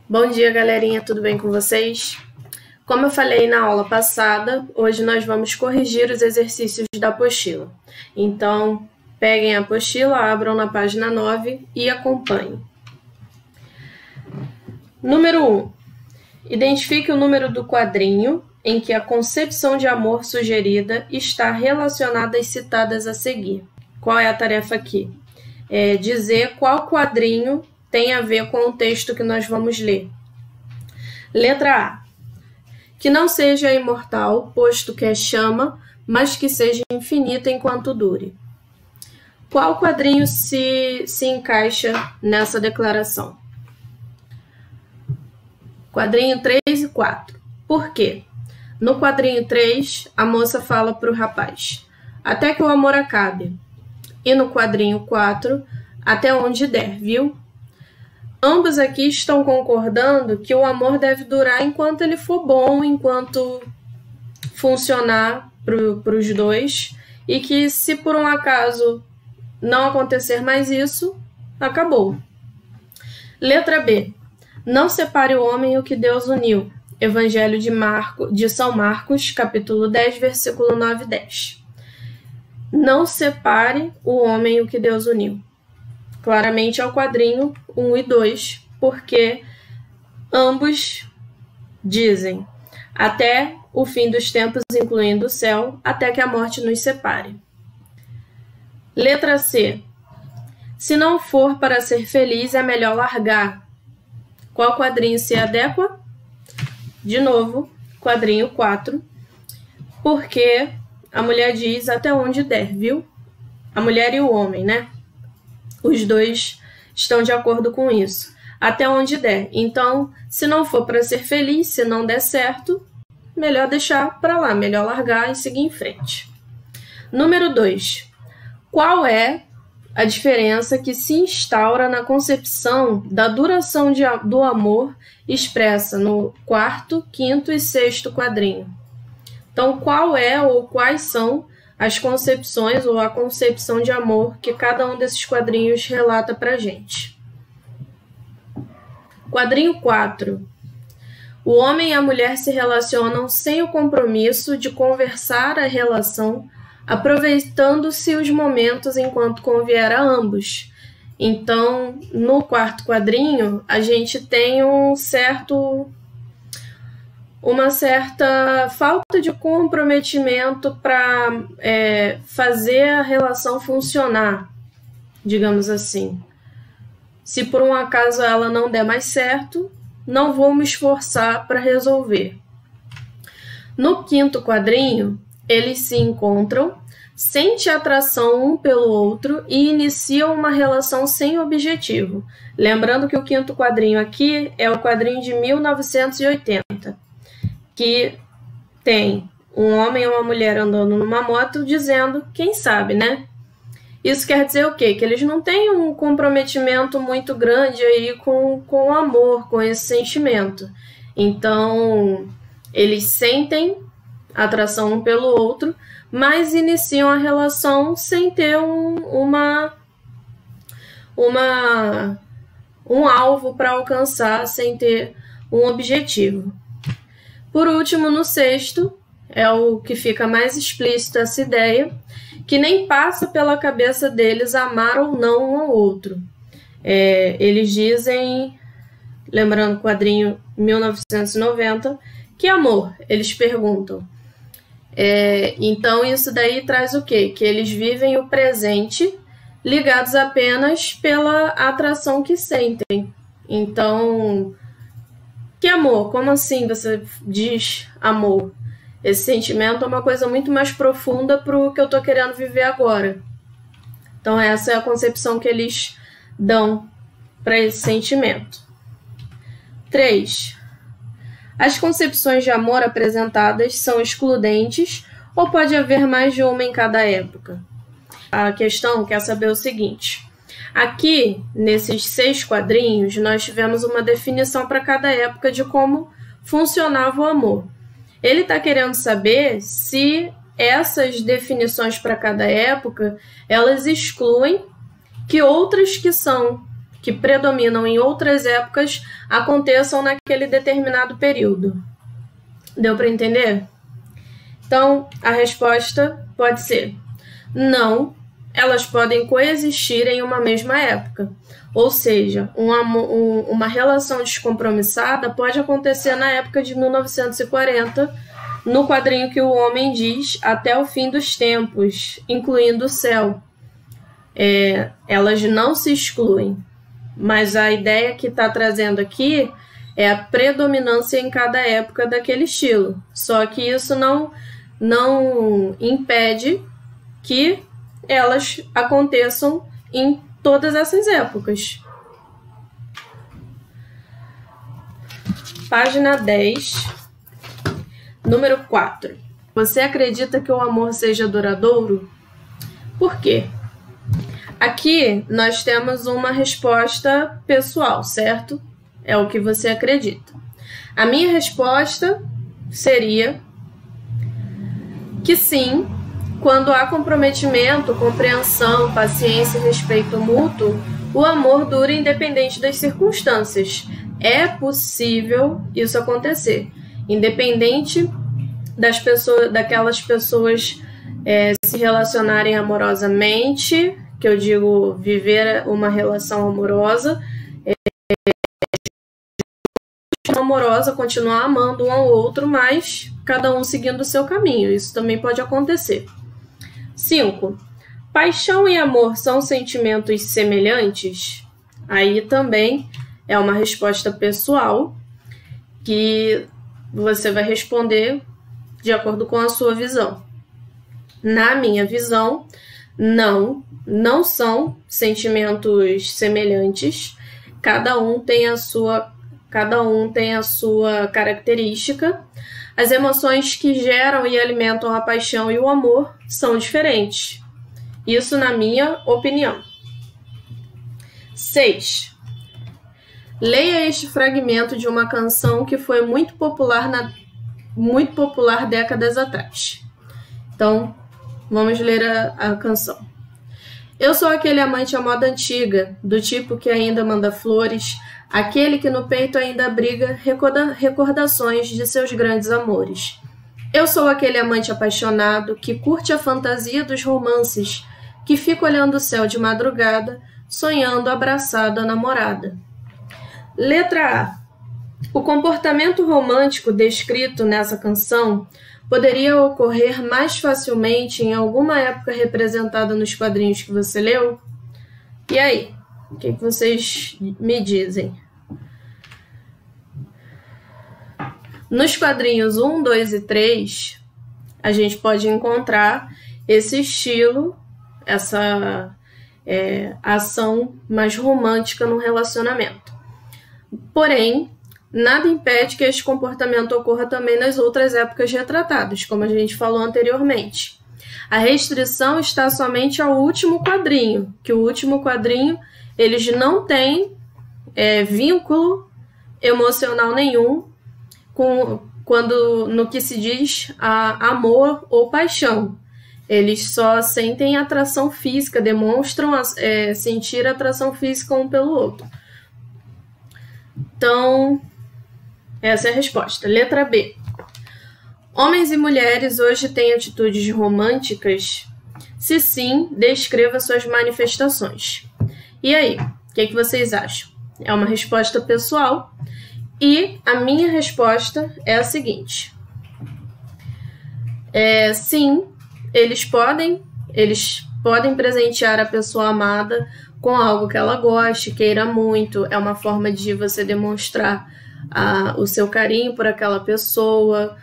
Bom dia, galerinha, tudo bem com vocês? Como eu falei na aula passada, hoje nós vamos corrigir os exercícios da apostila. Então, peguem a apostila, abram na página 9 e acompanhem. Número 1. Identifique o número do quadrinho em que a concepção de amor sugerida está relacionada às citadas a seguir. Qual é a tarefa aqui? É dizer qual quadrinho tem a ver com o texto que nós vamos ler. Letra A. Que não seja imortal, posto que é chama, mas que seja infinita enquanto dure. Qual quadrinho se encaixa nessa declaração? Quadrinho 3 e 4. Por quê? No quadrinho 3, a moça fala para o rapaz, até que o amor acabe. E no quadrinho 4, até onde der, viu? Ambos aqui estão concordando que o amor deve durar enquanto ele for bom, enquanto funcionar para os dois, e que se por um acaso não acontecer mais isso, acabou. Letra B. Não separe o homem o que Deus uniu. Evangelho de São Marcos, capítulo 10, versículo 9 e 10. Não separe o homem o que Deus uniu. Claramente é o quadrinho 1 e 2, porque ambos dizem até o fim dos tempos, incluindo o céu, até que a morte nos separe. Letra C. Se não for para ser feliz, é melhor largar. Qual quadrinho se adequa? De novo, quadrinho 4, porque a mulher diz até onde der, viu? A mulher e o homem, né? Os dois estão de acordo com isso. Até onde der. Então, se não for para ser feliz, se não der certo, melhor deixar para lá, melhor largar e seguir em frente. Número 2. Qual é a diferença que se instaura na concepção da duração do amor expressa no 4º, 5º e 6º quadrinho? Então, qual é ou quais são as concepções ou a concepção de amor que cada um desses quadrinhos relata para a gente? Quadrinho 4. O homem e a mulher se relacionam sem o compromisso de conversar a relação, aproveitando-se os momentos enquanto convier a ambos. Então, no 4º quadrinho, a gente tem uma certa falta de comprometimento para fazer a relação funcionar, digamos assim. Se por um acaso ela não der mais certo, não vou me esforçar para resolver. No 5º quadrinho, eles se encontram, sentem atração um pelo outro e iniciam uma relação sem objetivo. Lembrando que o 5º quadrinho aqui é o quadrinho de 1980, que tem um homem e uma mulher andando numa moto dizendo, quem sabe, né? Isso quer dizer o quê? Que eles não têm um comprometimento muito grande aí com o amor, com esse sentimento. Então, eles sentem atração um pelo outro, mas iniciam a relação sem ter um alvo para alcançar, sem ter um objetivo. Por último, no 6º, é o que fica mais explícito essa ideia, que nem passa pela cabeça deles amar ou não um ao outro. Eles dizem, lembrando o quadrinho 1990, que amor? Eles perguntam. Então, isso daí traz o quê? Que eles vivem o presente ligados apenas pela atração que sentem. Então, que amor? Como assim você diz amor? Esse sentimento é uma coisa muito mais profunda para o que eu estou querendo viver agora. Então, essa é a concepção que eles dão para esse sentimento. 3. As concepções de amor apresentadas são excludentes ou pode haver mais de uma em cada época? A questão quer saber o seguinte. Aqui, nesses 6 quadrinhos, nós tivemos uma definição para cada época de como funcionava o amor. Ele está querendo saber se essas definições para cada época, elas excluem que outras que predominam em outras épocas aconteçam naquele determinado período. Deu para entender? Então, a resposta pode ser não, elas podem coexistir em uma mesma época. Ou seja, uma relação descompromissada pode acontecer na época de 1940, no quadrinho que o homem diz até o fim dos tempos, incluindo o céu. Elas não se excluem, mas a ideia que está trazendo aqui é a predominância em cada época daquele estilo. Só que isso não impede que elas aconteçam em todas essas épocas. Página 10, número 4. Você acredita que o amor seja duradouro? Por quê? Aqui nós temos uma resposta pessoal, certo? É o que você acredita. A minha resposta seria que sim, quando há comprometimento, compreensão, paciência e respeito mútuo, o amor dura independente das circunstâncias. É possível isso acontecer, independente daquelas pessoas se relacionarem amorosamente, que eu digo viver uma relação amorosa, continuar amando um ao outro, mas cada um seguindo o seu caminho. Isso também pode acontecer. 5. Paixão e amor são sentimentos semelhantes? Aí também é uma resposta pessoal que você vai responder de acordo com a sua visão. Na minha visão, não são sentimentos semelhantes. Cada um tem a sua característica. As emoções que geram e alimentam a paixão e o amor são diferentes. Isso na minha opinião. 6. Leia este fragmento de uma canção que foi muito popular décadas atrás. Então, vamos ler a canção. Eu sou aquele amante à moda antiga, do tipo que ainda manda flores, aquele que no peito ainda abriga recordações de seus grandes amores. Eu sou aquele amante apaixonado que curte a fantasia dos romances, que fica olhando o céu de madrugada, sonhando abraçado à namorada. Letra A. O comportamento romântico descrito nessa canção poderia ocorrer mais facilmente em alguma época representada nos quadrinhos que você leu? E aí? O que vocês me dizem? Nos quadrinhos 1, 2 e 3, a gente pode encontrar esse estilo, essa ação mais romântica no relacionamento. Porém, nada impede que esse comportamento ocorra também nas outras épocas retratadas, como a gente falou anteriormente. A restrição está somente ao último quadrinho, que o último quadrinho eles não têm vínculo emocional nenhum no que se diz a amor ou paixão. Eles só sentem atração física, demonstram sentir atração física um pelo outro. Então, essa é a resposta. Letra B. Homens e mulheres hoje têm atitudes românticas? Se sim, descreva suas manifestações. E aí, o que vocês acham? É uma resposta pessoal e a minha resposta é a seguinte. Sim, eles podem presentear a pessoa amada com algo que ela goste, queira muito. É uma forma de você demonstrar o seu carinho por aquela pessoa,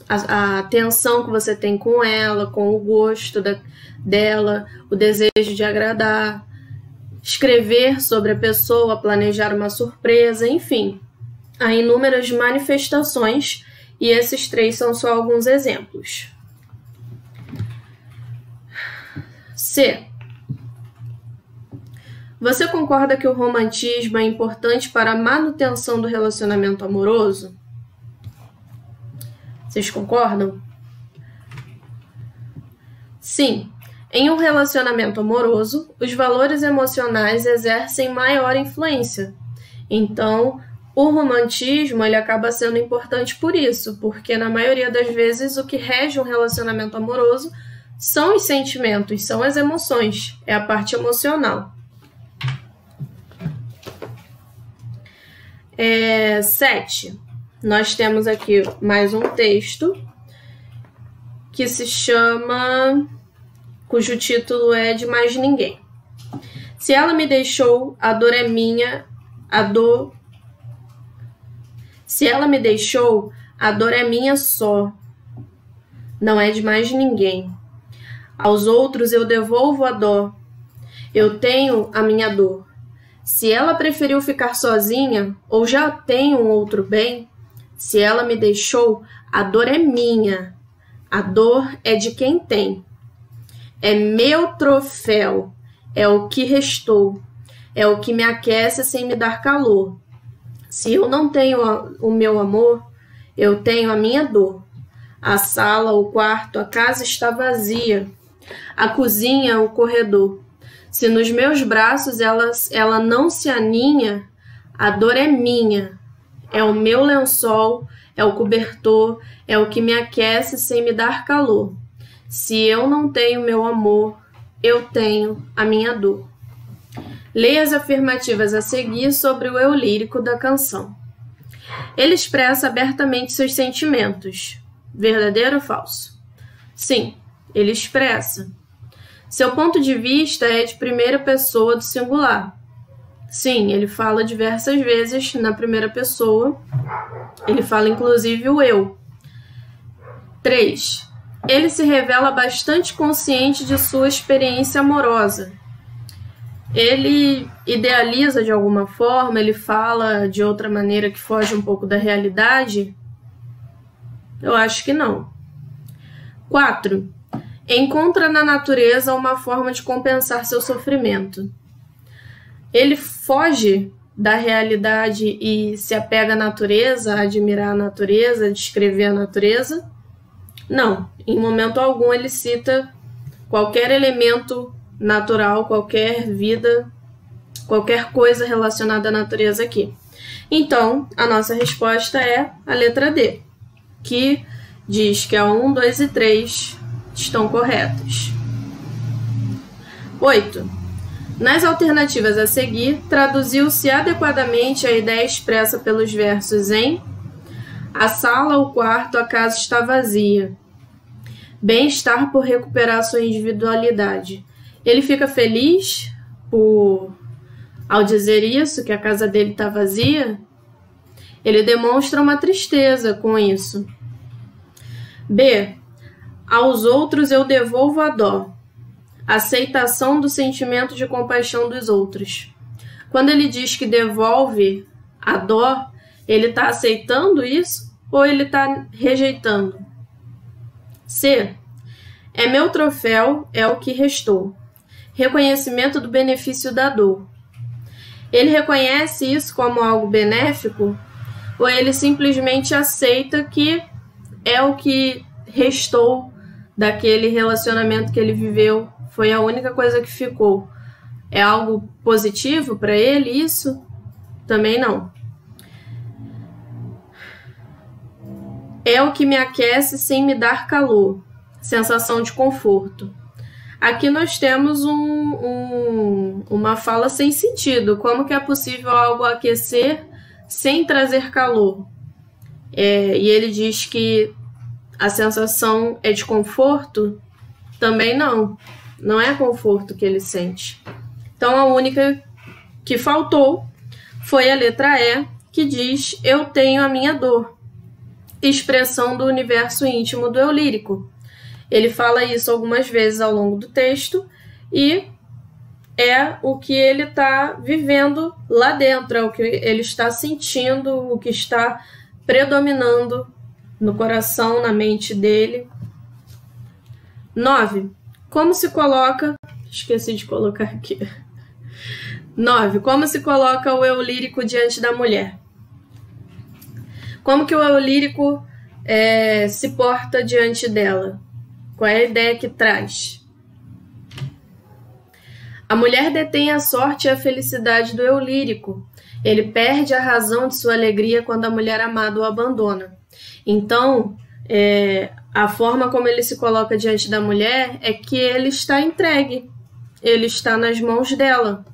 a atenção que você tem com ela, com o gosto dela, o desejo de agradar, escrever sobre a pessoa, planejar uma surpresa, enfim. Há inúmeras manifestações e esses 3 são só alguns exemplos. C. Você concorda que o romantismo é importante para a manutenção do relacionamento amoroso? Vocês concordam? Sim, Em um relacionamento amoroso, os valores emocionais exercem maior influência. Então, o romantismo ele acaba sendo importante por isso, porque na maioria das vezes o que rege um relacionamento amoroso são os sentimentos, são as emoções, é a parte emocional. 7. Nós temos aqui mais um texto que se chama, cujo título é De Mais Ninguém. Se ela me deixou, a dor é minha, Se ela me deixou, a dor é minha só, não é de mais ninguém. Aos outros eu devolvo a dó, eu tenho a minha dor. Se ela preferiu ficar sozinha, ou já tem um outro bem, se ela me deixou, a dor é minha, a dor é de quem tem. É meu troféu, é o que restou, é o que me aquece sem me dar calor. Se eu não tenho o meu amor, eu tenho a minha dor. A sala, o quarto, a casa está vazia, a cozinha, o corredor. Se nos meus braços ela não se aninha, a dor é minha, é o meu lençol, é o cobertor, é o que me aquece sem me dar calor. Se eu não tenho meu amor, eu tenho a minha dor. Leia as afirmativas a seguir sobre o eu lírico da canção. Ele expressa abertamente seus sentimentos. Verdadeiro ou falso? Sim, ele expressa. Seu ponto de vista é de primeira pessoa do singular. Sim, ele fala diversas vezes na primeira pessoa. Ele fala inclusive o eu. 3. Ele se revela bastante consciente de sua experiência amorosa. Ele idealiza de alguma forma, ele fala de outra maneira que foge um pouco da realidade? Eu acho que não. 4. Encontra na natureza uma forma de compensar seu sofrimento. Ele foge da realidade e se apega à natureza, a admirar a natureza, a descrever a natureza? Não, em momento algum ele cita qualquer elemento natural, qualquer vida, qualquer coisa relacionada à natureza aqui. Então, a nossa resposta é a letra D, que diz que a 1, 2 e 3 estão corretos. 8. Nas alternativas a seguir, traduziu-se adequadamente a ideia expressa pelos versos em a sala, o quarto, a casa está vazia. Bem-estar por recuperar sua individualidade. Ele fica feliz ao dizer isso, que a casa dele está vazia? Ele demonstra uma tristeza com isso. B. Aos outros eu devolvo a dó. Aceitação do sentimento de compaixão dos outros. Quando ele diz que devolve a dó, ele está aceitando isso ou ele está rejeitando? C. É meu troféu, é o que restou. Reconhecimento do benefício da dor. Ele reconhece isso como algo benéfico ou ele simplesmente aceita que é o que restou daquele relacionamento que ele viveu, foi a única coisa que ficou? É algo positivo para ele isso? Também não. É o que me aquece sem me dar calor. Sensação de conforto. Aqui nós temos uma fala sem sentido. Como que é possível algo aquecer sem trazer calor? E ele diz que a sensação é de conforto? Também não. Não é conforto que ele sente. Então, a única que faltou foi a letra E, que diz eu tenho a minha dor. Expressão do universo íntimo do eu lírico. Ele fala isso algumas vezes ao longo do texto e é o que ele está vivendo lá dentro, é o que ele está sentindo, o que está predominando no coração, na mente dele. 9. Como se coloca... Esqueci de colocar aqui. 9. Como se coloca o eu lírico diante da mulher? Como que o eu lírico se porta diante dela? Qual é a ideia que traz? A mulher detém a sorte e a felicidade do eu lírico. Ele perde a razão de sua alegria quando a mulher amada o abandona. Então, a forma como ele se coloca diante da mulher é que ele está entregue. Ele está nas mãos dela.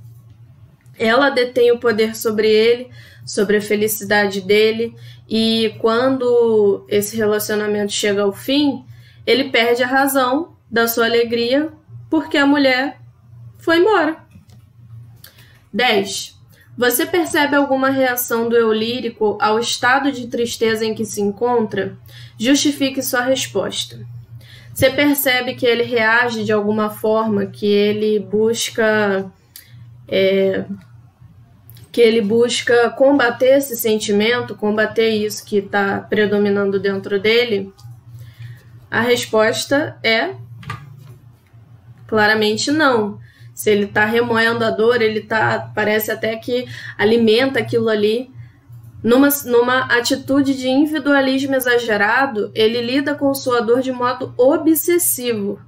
Ela detém o poder sobre ele, sobre a felicidade dele, e quando esse relacionamento chega ao fim, ele perde a razão da sua alegria porque a mulher foi embora. 10. Você percebe alguma reação do eu lírico ao estado de tristeza em que se encontra? Justifique sua resposta. Você percebe que ele reage de alguma forma, que ele busca combater esse sentimento, combater isso que está predominando dentro dele? A resposta é claramente não. Se ele está remoendo a dor, parece até que alimenta aquilo ali. Numa atitude de individualismo exagerado, ele lida com sua dor de modo obsessivo.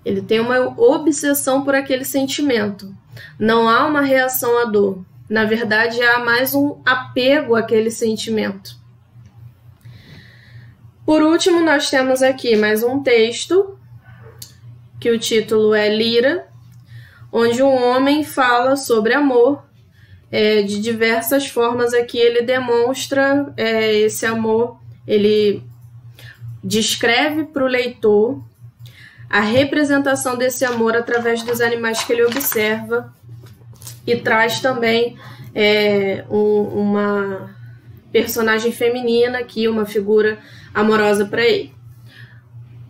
Ele tem uma obsessão por aquele sentimento. Não há uma reação à dor. Na verdade, há mais um apego àquele sentimento. Por último, nós temos aqui mais um texto, que o título é Lira, onde um homem fala sobre amor. De diversas formas aqui ele demonstra esse amor, ele descreve para o leitor a representação desse amor através dos animais que ele observa e traz também uma personagem feminina aqui, uma figura amorosa para ele.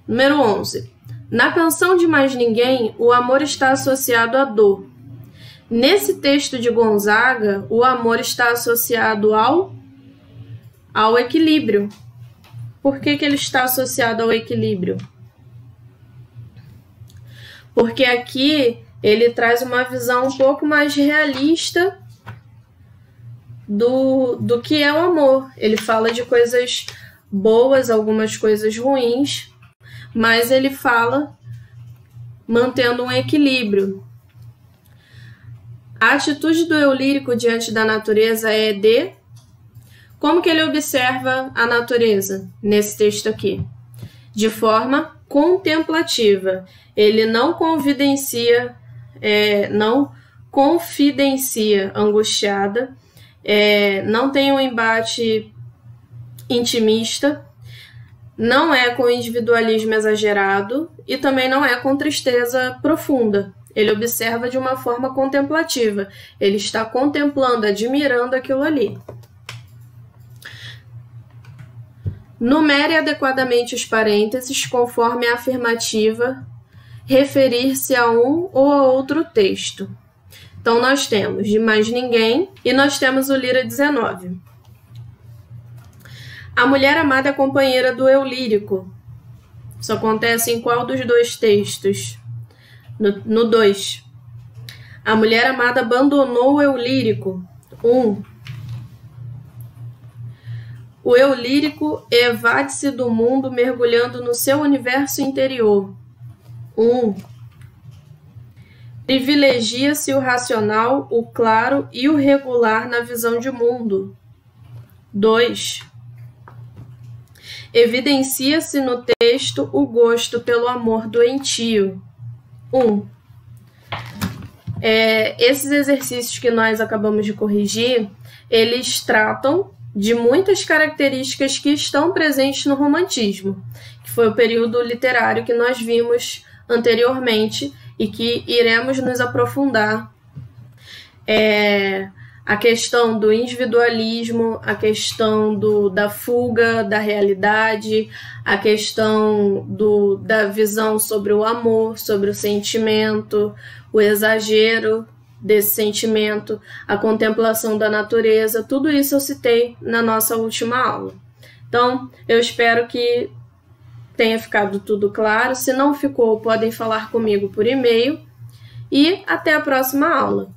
Número 11. Na canção de Mais Ninguém, o amor está associado à dor. Nesse texto de Gonzaga, o amor está associado ao equilíbrio. Por que ele está associado ao equilíbrio? Porque aqui ele traz uma visão um pouco mais realista do que é o amor. Ele fala de coisas boas, algumas coisas ruins, mas ele fala mantendo um equilíbrio. A atitude do eu lírico diante da natureza é de... Como que ele observa a natureza nesse texto aqui? De forma contemplativa. Ele não confidencia angustiada, não tem um embate intimista, não é com individualismo exagerado e também não é com tristeza profunda. Ele observa de uma forma contemplativa. Ele está contemplando, admirando aquilo ali. Numere adequadamente os parênteses conforme a afirmativa referir-se a um ou a outro texto. Então, nós temos De Mais Ninguém e nós temos o Lira 19. A mulher amada é companheira do eu lírico. Isso acontece em qual dos dois textos? No 2. A mulher amada abandonou o eu lírico. 1. O eu lírico evade-se do mundo mergulhando no seu universo interior. 1. Privilegia-se o racional, o claro e o regular na visão de mundo. 2. Evidencia-se no texto o gosto pelo amor doentio. 1. Esses exercícios que nós acabamos de corrigir, eles tratam de muitas características que estão presentes no romantismo, que foi o período literário que nós vimos anteriormente e que iremos nos aprofundar. A questão do individualismo, a questão da fuga da realidade, a questão da visão sobre o amor, sobre o sentimento, o exagero desse sentimento, a contemplação da natureza, tudo isso eu citei na nossa última aula. Então, eu espero que tenha ficado tudo claro. Se não ficou, podem falar comigo por e-mail e até a próxima aula.